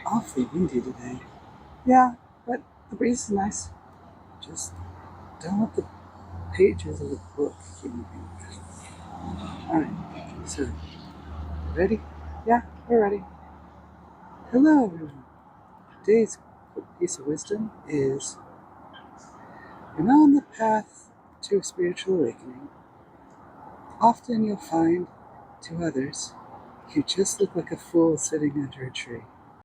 Awfully windy today. Yeah, but the breeze is nice. Just don't let the pages of the book keep moving. Alright, so, ready? Yeah, we're ready. Hello, everyone. Today's quick piece of wisdom is when on the path to spiritual awakening, often you'll find to others you just look like a fool sitting under a tree.